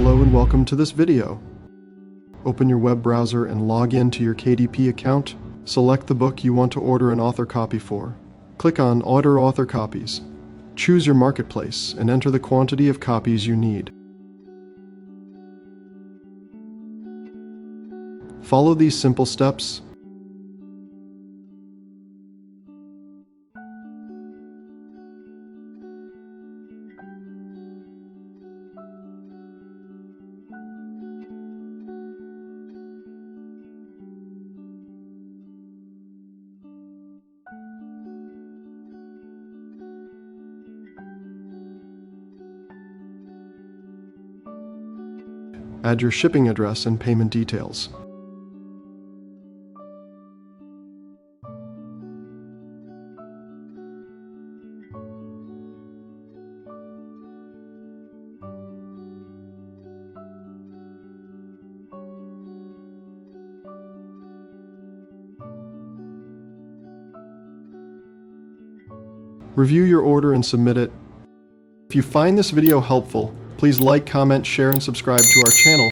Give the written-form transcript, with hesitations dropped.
Hello and welcome to this video. Open your web browser and log in to your KDP account. Select the book you want to order an author copy for. Click on Order Author Copies. Choose your marketplace and enter the quantity of copies you need. Follow these simple steps. Add your shipping address and payment details. Review your order and submit it. If you find this video helpful, please like, comment, share, and subscribe to our channel.